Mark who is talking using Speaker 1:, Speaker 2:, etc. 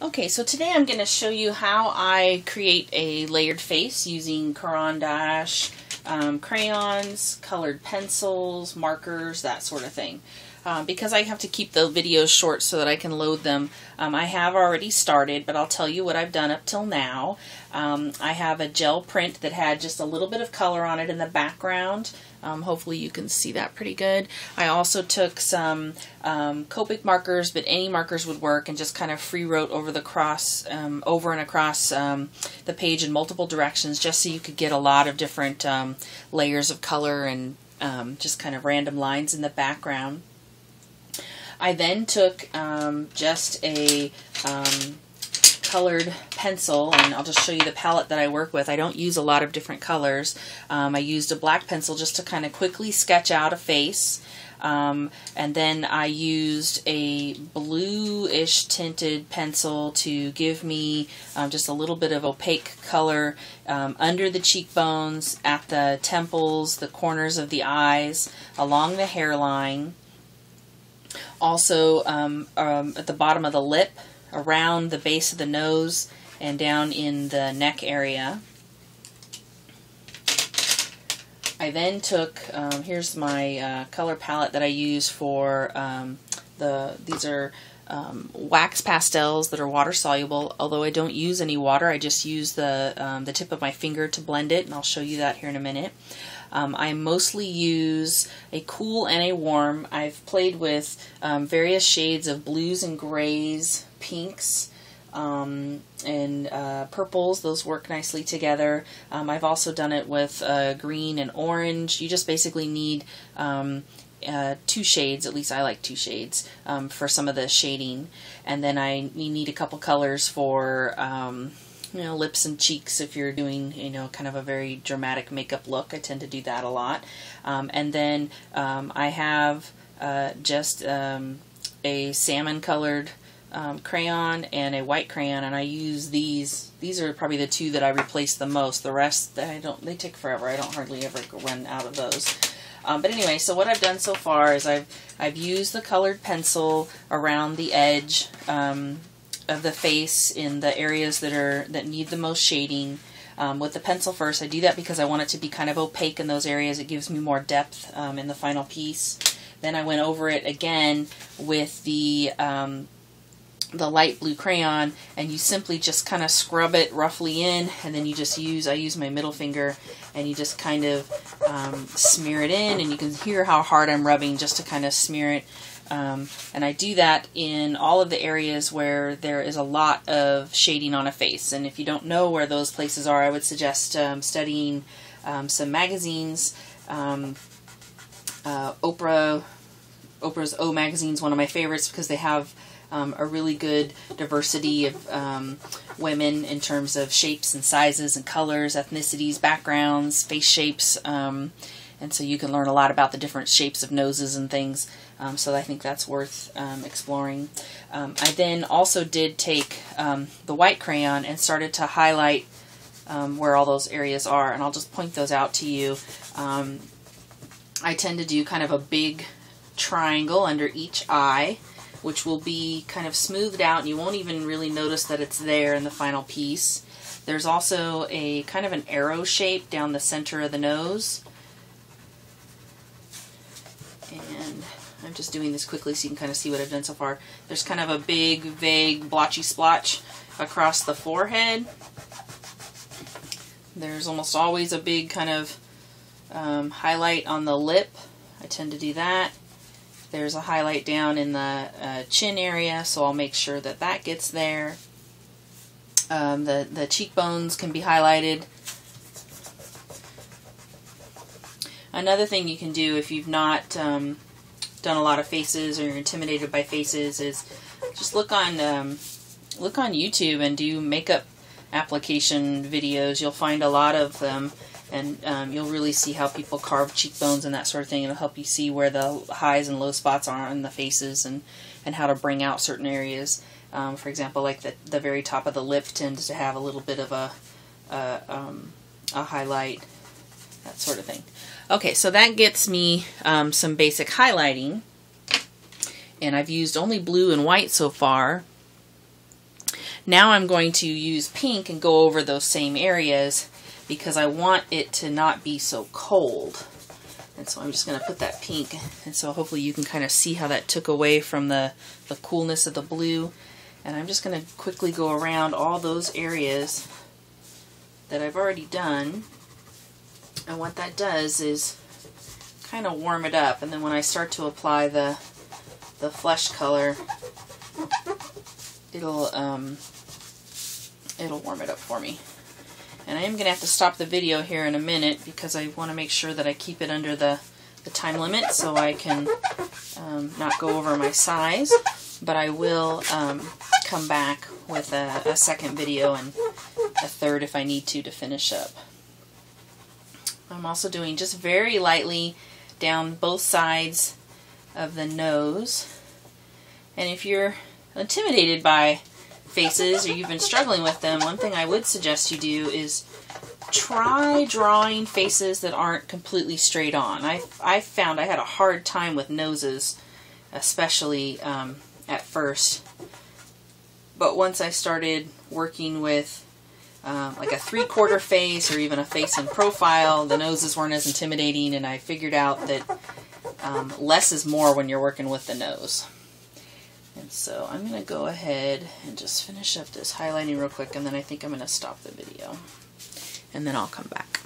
Speaker 1: Okay, so today I'm going to show you how I create a layered face using Caran d'Ache, crayons, colored pencils, markers, that sort of thing. Because I have to keep the videos short so that I can load them, I have already started, but I'll tell you what I've done up till now. I have a gel print that had just a little bit of color on it in the background. Hopefully you can see that pretty good. I also took some Copic markers, but any markers would work, and just kind of free wrote over the over and across the page in multiple directions, just so you could get a lot of different layers of color and just kind of random lines in the background. I then took just a colored pencil, and I'll just show you the palette that I work with. I don't use a lot of different colors. I used a black pencil just to kind of quickly sketch out a face. And then I used a bluish tinted pencil to give me just a little bit of opaque color under the cheekbones, at the temples, the corners of the eyes, along the hairline. Also at the bottom of the lip, around the base of the nose, and down in the neck area. I then took, here's my color palette that I use for these are wax pastels that are water soluble, although I don't use any water. I just use the tip of my finger to blend it, and I'll show you that here in a minute. I mostly use a cool and a warm. I've played with various shades of blues and grays, pinks, and purples. Those work nicely together. I've also done it with green and orange. You just basically need two shades, at least I like two shades, for some of the shading. And then you need a couple colors for lips and cheeks if you're doing, kind of a very dramatic makeup look. I tend to do that a lot. And then I have just a salmon colored crayon and a white crayon, and I use these. These are probably the two that I replace the most. The rest, they take forever. I don't hardly ever run out of those. But anyway, so what I've done so far is I've used the colored pencil around the edge of the face in the areas that need the most shading. With the pencil first, I do that because I want it to be kind of opaque in those areas. It gives me more depth in the final piece. Then I went over it again with the light blue crayon, and you simply just kind of scrub it roughly in, and then you just I use my middle finger, and you just kind of smear it in, and you can hear how hard I'm rubbing just to kind of smear it. And I do that in all of the areas where there is a lot of shading on a face. And if you don't know where those places are, I would suggest studying some magazines. Oprah's O magazine is one of my favorites because they have a really good diversity of women in terms of shapes and sizes and colors, ethnicities, backgrounds, face shapes. And so you can learn a lot about the different shapes of noses and things. So I think that's worth exploring. I then also did take the white crayon and started to highlight where all those areas are, and I'll just point those out to you. I tend to do kind of a big triangle under each eye, which will be kind of smoothed out, and you won't even really notice that it's there in the final piece. There's also a kind of an arrow shape down the center of the nose. And I'm just doing this quickly so you can kind of see what I've done so far. There's kind of a big, vague, blotchy splotch across the forehead. There's almost always a big kind of highlight on the lip. I tend to do that. There's a highlight down in the chin area, so I'll make sure that that gets there. The cheekbones can be highlighted. Another thing you can do if you've not done a lot of faces or you're intimidated by faces is just look on YouTube and do makeup application videos. You'll find a lot of them, and you'll really see how people carve cheekbones and that sort of thing. It'll help you see where the highs and low spots are in the faces and how to bring out certain areas. For example, like the very top of the lip tends to have a little bit of a highlight, that sort of thing. Okay, so that gets me some basic highlighting, and I've used only blue and white so far. Now I'm going to use pink and go over those same areas because I want it to not be so cold. And so I'm just going to put that pink, and so hopefully you can kind of see how that took away from the coolness of the blue. And I'm just going to quickly go around all those areas that I've already done. And what that does is kind of warm it up, and then when I start to apply the flesh color, it'll warm it up for me. And I am going to have to stop the video here in a minute because I want to make sure that I keep it under the time limit so I can not go over my size. But I will come back with a second video and a third if I need to finish up. I'm also doing just very lightly down both sides of the nose. And if you're intimidated by faces or you've been struggling with them, one thing I would suggest you do is try drawing faces that aren't completely straight on. I found I had a hard time with noses, especially at first. But once I started working with like a 3/4 face or even a face in profile, the noses weren't as intimidating, and I figured out that less is more when you're working with the nose. And so I'm going to go ahead and just finish up this highlighting real quick, and then I think I'm going to stop the video, and then I'll come back.